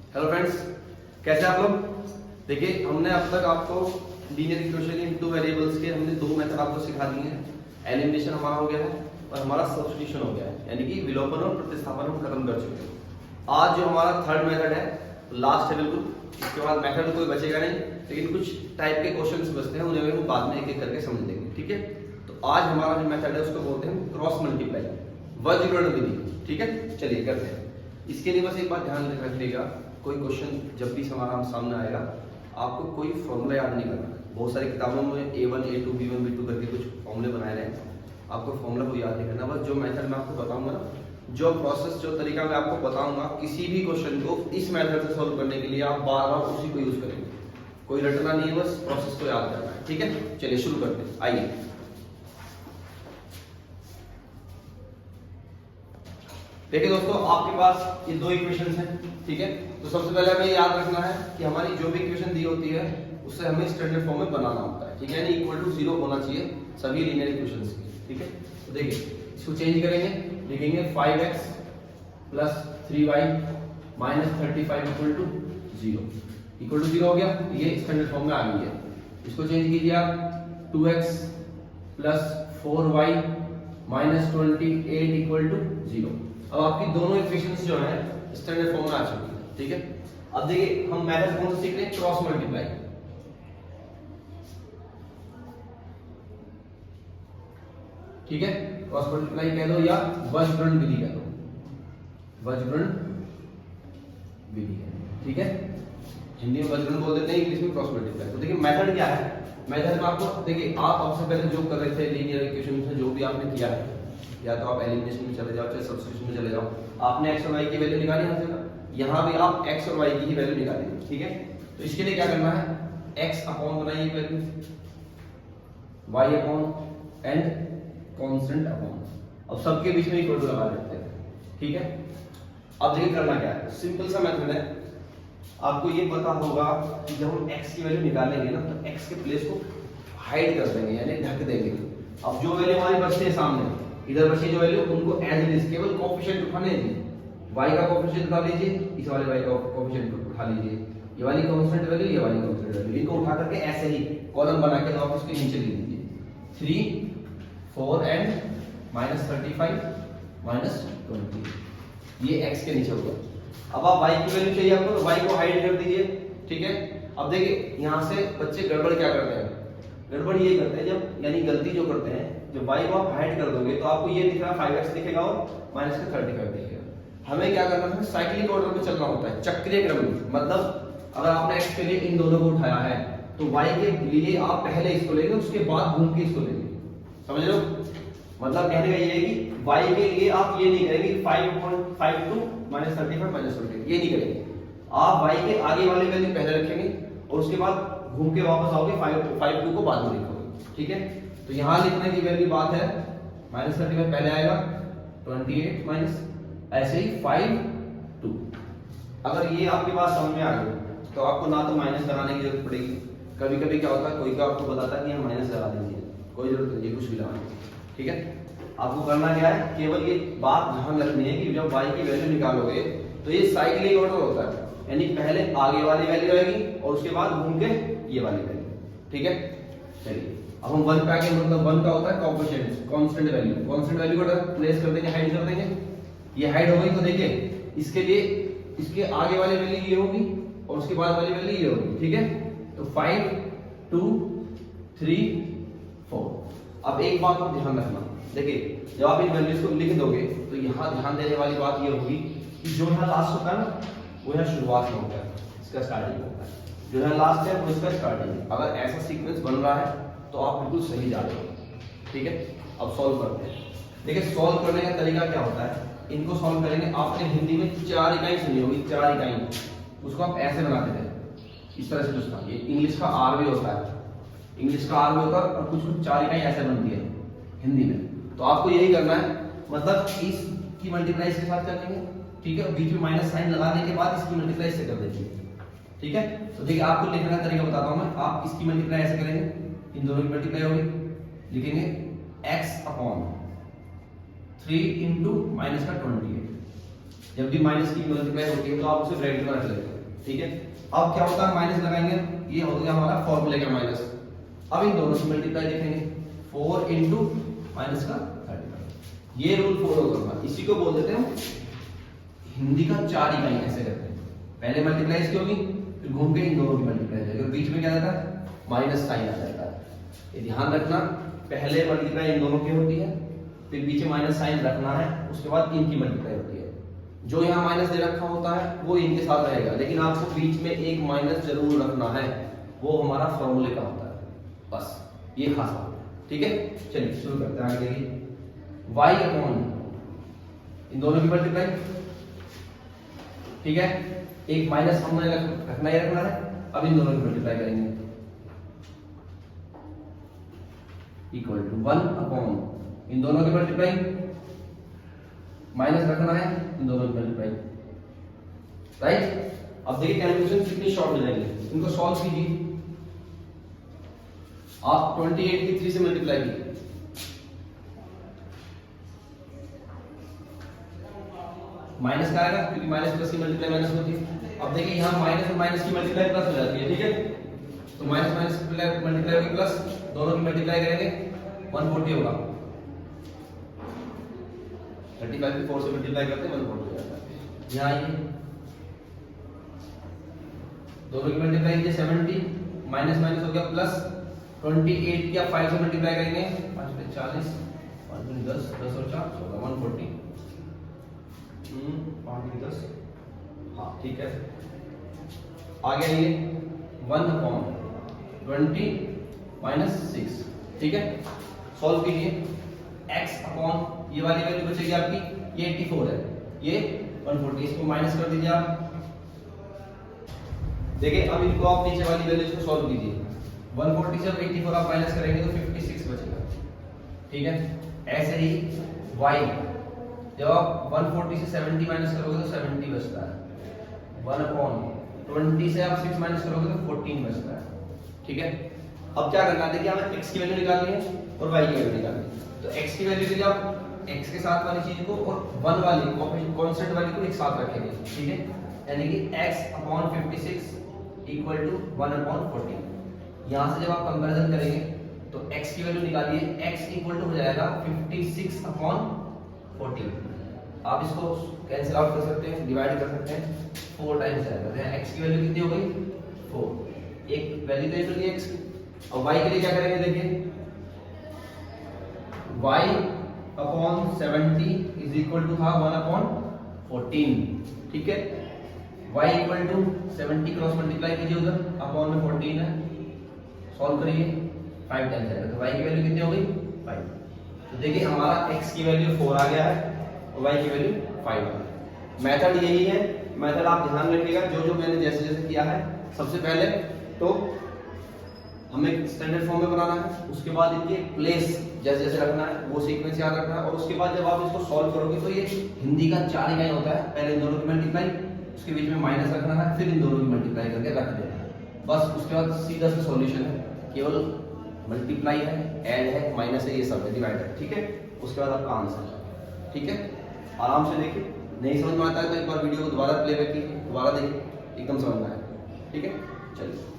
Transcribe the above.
Hello friends, कैसे आप लोग। देखिए, हमने अब तक आपको linear equation in two variables के हमने दो मेथड आपको सिखा दिए हैं। एलिमिनेशन हमारा हो गया है और हमारा सब्स्टिट्यूशन हो गया है, यानी कि विलोपन और प्रतिस्थापन हम खत्म कर चुके हैं। आज जो हमारा थर्ड मेथड है, लास्ट है बिल्कुल। इसके बाद मेथड कोई बचेगा नहीं, लेकिन कुछ टाइप के क्वेश्चंस बचते हैं, उन्हें हम बाद में एक एक करके समझ लेंगे। ठीक है, तो आज हमारा जो मेथड है उसको बोलते हैं क्रॉस मल्टीप्लाई, वज्रगण विधि। ठीक है, चलिए करते हैं। इसके लिए बस एक बात ध्यान रखिएगा, कोई क्वेश्चन जब भी हमारा सामने आएगा, आपको कोई फॉर्मूला याद नहीं करना। बहुत सारी किताबों में A1, A2, B1, B2 करके कुछ फॉर्मूले बनाए रहे हैं, आपको फॉर्मूला को याद नहीं करना। बस जो मेथड मैं आपको बताऊंगा ना, जो प्रोसेस, जो तरीका मैं आपको बताऊंगा, किसी भी क्वेश्चन को इस मेथड से सॉल्व करने के लिए आप बार बार उसी को यूज करेंगे। कोई रटना नहीं है, बस प्रोसेस को याद करना है। ठीक है, चलिए शुरू करते हैं। आइए, देखिए दोस्तों, आपके पास ये दो इक्वेशंस हैं। ठीक है, तो सबसे पहले हमें याद रखना है कि हमारी जो भी इक्वेशन दी होती है उससे हमें स्टैंडर्ड फॉर्म में बनाना होता है। ठीक है, यानी इक्वल टू 0 होना चाहिए सभी लीनियर इक्वेशंस की। ठीक है, तो देखिए इसको चेंज करेंगे, लिखेंगे 5x plus 3y minus 35 equal to 0 हो गया। ये स्टैंडर्ड फॉर्म में आ गई है। इसको चेंज कीजिए आप 2x plus 4y minus 28 equal to 0। अब आपकी दोनों इक्वेशंस जो है स्टैंडर्ड फॉर्म में आ चुकी है। ठीक है, अब देखिए हम मेथड कौन सा सीख रहे हैं, क्रॉस मल्टीप्लाई। ठीक है, क्रॉस मल्टीप्लाई कह दो या वज्रगण विधि कह दो, वज्रगण विधि है। ठीक है, हिंदी में वज्रगण बोल देते हैं, इंग्लिश में क्रॉस मल्टीप्लाई। तो देखिए मेथड क्या है, मेथड में आपको देखिए, आप सबसे पहले जो कर रहे थे लीनियर इक्वेशन से जो भी आपने किया है, या तो आप एलिमिनेशन में चले जाओ, चाहे सब्स्टिट्यूशन में चले जाओ, आपने x और y की वैल्यू निकाली यहाँ से, यहाँ भी आप x और y की ही वैल्यू निकालेंगे। ठीक है, तो इसके लिए क्या करना है, x अपॉन बनाइए value, y upon and constant upon, अब सबके बीच में इक्वल टू लगा देते हैं। ठीक है, अब देखिए करना क्या है, सिंपल सा मेथड है। आपको ये पता होगा कि जब हम x की वैल्यू निकालेंगे ना, तो x के प्लेस को हाइड कर देंगे, यानी ढक देंगे। अब जो वैल्यू हमारी बचती है सामने, इधर बची जो वैल्यू, उनको एज इट इज केवल कोएफिशिएंट उठाने दीजिए। y का कोएफिशिएंट उठा लीजिए, इस वाले y का कोएफिशिएंट उठा लीजिए, ये वाली कांस्टेंट वैल्यू, ये वाली कांस्टेंट वैल्यू, इनको उठा करके ऐसे ही कॉलम बना के आप उसके नीचे लिख दीजिए 3, 4 एंड माइनस 35 माइनस 20, ये x के नीचे होगा। अब आप y की वैल्यू चाहिए आपको, y को हाइड कर दीजिए। ठीक है, अब देखिए यहाँ से बच्चे गड़बड़ क्या करते हैं, गड़बड़ ये करते हैं, जब यानी गलती जो करते हैं, जब y को आप हाइड कर दोगे तो आपको ये दिख रहा है 5x दिखेगा और माइनस का 35 दिखेगा। हमें क्या करना है, साइक्लिक ऑर्डर में चलना होता है, चक्रीय क्रम में। मतलब अगर आपने x के लिए इन दोनों को उठाया है, तो y के लिए आप पहले इसको लेंगे, उसके बाद घूम के इसको लेंगे। समझ लो, मतलब कहने का ये है कि y के लिए आप ये नहीं करेंगे 5.52 माइनस 35 माइनस 20, ये नहीं करेंगे। आप y के आगे वाले वैल्यू पहले रखेंगे और उसके बाद घूम के वापस आओगे 52 को बाद में लिखोगे। ठीक है, तो यहां लिखने की वैल्यू बात है माइनस 35 पहले आएगा, 28 माइनस ऐसे ही 5, 2। अगर ये आपके पास समझ में आ गया तो आपको ना तो माइनस लगाने की जरूरत पड़ेगी। कभी कभी क्या होता है, कोई का आपको बताता है कि हम माइनस लगा देंगे, कोई जरूरत नहीं है कुछ भी लगाने की। ठीक है, आपको करना क्या है, केवल ये बात ध्यान रखनी है कि जब y की वैल्यू निकालोगे तो ये साइक्लिक ऑर्डर होता है, यानी पहले आगे वाली वैल्यू आएगी और उसके बाद घूम के ये वाली वैल्यू। ठीक है, चलिए अब हम 1 पे आके, मतलब 1 का होता है coefficient, constant value, constant value को प्लेस कर देंगे, हाइड कर देंगे। ये हाइड हो गई, तो देखिए इसके लिए इसके आगे वाली वैल्यू ये होगी और उसके बाद वाली वैल्यू ये होगी। ठीक है, तो 5, 2, 3, 4। अब एक बात आप ध्यान रखना, देखिए जब आप इन वैल्यूज को लिख दोगे तो यहाँ ध्यान देने वाली बात ये होगी कि जो यहाँ लास्ट होता है ना, वो यहाँ शुरुआत में होता है, इसका स्टार्टिंग होता है, जो यहाँ लास्ट है वो इसका स्टार्टिंग है। अगर ऐसा सीक्वेंस बन रहा है तो आप बिल्कुल सही जा रहे हो। ठीक है, अब सॉल्व करते हैं। देखिए सॉल्व करने का तरीका क्या होता है, इनको सॉल्व करेंगे। आपने हिंदी में 4 इकाई सुनी होगी, 4 इकाई, उसको आप ऐसे बनाते थे, इस तरह से उसका, ये इंग्लिश का आर भी होता है, इंग्लिश का आर भी होता है, और कुछ कुछ 4 इकाई ऐसे बनती है हिंदी में। तो आपको यही करना है, मतलब इस की मल्टीप्लाई इसके साथ कर देंगे। ठीक है, बीच में माइनस साइन लगाने के बाद इसकी मल्टीप्लाई से कर देंगे। ठीक है, तो देखिए आपको लिखने का तरीका बताता हूं मैं। आप इसकी मल्टीप्लाई ऐसे करेंगे, इन दोनों की मल्टीप्लाई होगी, लिखेंगे x अपॉन 3 इंटू माइनस का 28। जब भी माइनस की मल्टीप्लाई होती है तो आप उसे ब्रैकेट में रख लेते हैं। ठीक है। अब क्या होता है, माइनस लगाएंगे, ये हो गया हमारा फॉर्मूले का माइनस। अब इन दोनों से मल्टीप्लाई देखेंगे, 4 इंटू माइनस का 35, ये रूल फॉलो करना। इसी को बोल देते हैं हिंदी का 4 इकाई। ऐसे करते हैं, पहले मल्टीप्लाई इसकी होगी, फिर घूम के इन दोनों की मल्टीप्लाई जाएगी, और बीच में क्या रहता है, माइनस साइन आ जाता है। ये ध्यान रखना, पहले मल्टीप्लाई इन दोनों की होती है, फिर बीच में माइनस साइन रखना है, उसके बाद इनकी मल्टीप्लाई होती है। जो यहाँ माइनस दे रखा होता है वो इनके साथ रहेगा, लेकिन आपको बीच में एक माइनस जरूर रखना है, वो हमारा फॉर्मूले का होता है, बस ये खास बात है। ठीक है, चलिए शुरू करते हैं। आगे देखिए, y अपॉन इन दोनों की मल्टीप्लाई, ठीक है, एक माइनस हमने रखना ही रखना है। अब इन दोनों की मल्टीप्लाई करेंगे, इक्वल टू 1 अपॉन इन दोनों की मल्टीप्लाई, माइनस रखना है, इन दोनों की मल्टीप्लाई, राइट। अब देखिए कैलकुलेशन कितनी शॉर्ट हो जाएंगे, इनको सॉल्व कीजिए। आप 28 की 3 से मल्टीप्लाई कीजिए, माइनस का आएगा, क्योंकि माइनस प्लस की मल्टीप्लाई माइनस होती है। अब देखिए यहाँ माइनस और माइनस की मल्टीप्लाई प्लस हो जाती है, ठीक है, तो माइनस माइनस मल्टीप्लाई होगी प्लस, दोनों की मल्टीप्लाई करेंगे 140 होगा। 35 को 4 से मल्टीप्लाई करते हैं 140 हो जाता है। यहाँ आइए, दोनों की मल्टीप्लाई कीजिए 70, माइनस माइनस हो गया प्लस, 28 या 5 से मल्टीप्लाई करेंगे, 5 में 40, 5 में 10, 10 और 4 14, 140, 5 में 10, हाँ ठीक है। आगे आइए, 1 अपॉन 20 माइनस 6, ठीक है, सॉल्व कीजिए। x अपॉन ये वाली वैल्यू बचेगी आपकी, ये 84 है, ये 140, इसको माइनस कर दीजिए आप। देखिए अब इनको आप नीचे वाली वैल्यूज को सॉल्व कीजिए, 140 से 84 आप माइनस करेंगे तो 56 बचेगा, ठीक है। ऐसे ही y, जब आप 140 से 70 माइनस करोगे तो 70 बचता है, 1 अपॉन 20 से आप 6 माइनस करोगे तो 14 बचता है, ठीक है। अब क्या करना है, देखिए हमें x की वैल्यू निकालनी है और y की वैल्यू निकालनी है। तो x की वैल्यू के लिए आप x के साथ वाली चीज को और 1 वाली कांस्टेंट वाली को एक साथ रखेंगे, ठीक है, यानी कि x upon 56 equal to 1 upon 14। यहाँ से जब आप कंपैरिजन करेंगे तो x की वैल्यू निकालिए, x इक्वल टू हो जाएगा 56 अपॉन 14। आप इसको कैंसिल आउट कर सकते हैं, डिवाइड कर सकते हैं, 4 टाइम्स जाएगा, तो x की वैल्यू कितनी हो गई 4, एक वैल्यू तो मिल गई x की। और y के लिए क्या करेंगे, देखिए y upon 70 is equal to था 1 अपॉन 14, ठीक है। y equal to 70 cross multiply कीजिए उधर, अपॉन में 14 है, सॉल्व करिए, 5 टाइम्स आएगा, तो y की वैल्यू कितनी हो गई 5। तो देखिए हमारा x की वैल्यू 4 आ गया है और y की वैल्यू 5 आ गया। मेथड यही है, मेथड आप ध्यान रखिएगा, जो मैंने जैसे जैसे किया है। सबसे पहले तो हमें स्टैंडर्ड फॉर्म में बनाना है, उसके बाद इनके प्लेस जैसे जैसे रखना है वो सीक्वेंस याद रखना है, और उसके बाद जब आप इसको सॉल्व करोगे तो ये हिंदी का 4 इकाई होता है, पहले इन दोनों की मल्टीप्लाई, उसके बीच में माइनस रखना है, फिर इन दोनों की मल्टीप्लाई करके रख देना है, बस। उसके बाद सीधा सा सॉल्यूशन है, केवल मल्टीप्लाई है, ऐड है, माइनस है, ये सब है, डिवाइड है, ठीक है। उसके बाद आपका आंसर है, ठीक है। आराम से देखिए, नहीं समझ में आता है तो एक बार वीडियो को दोबारा प्लेबैक कीजिए, दोबारा देखिए, एकदम समझ में आएगा, ठीक है। चलिए।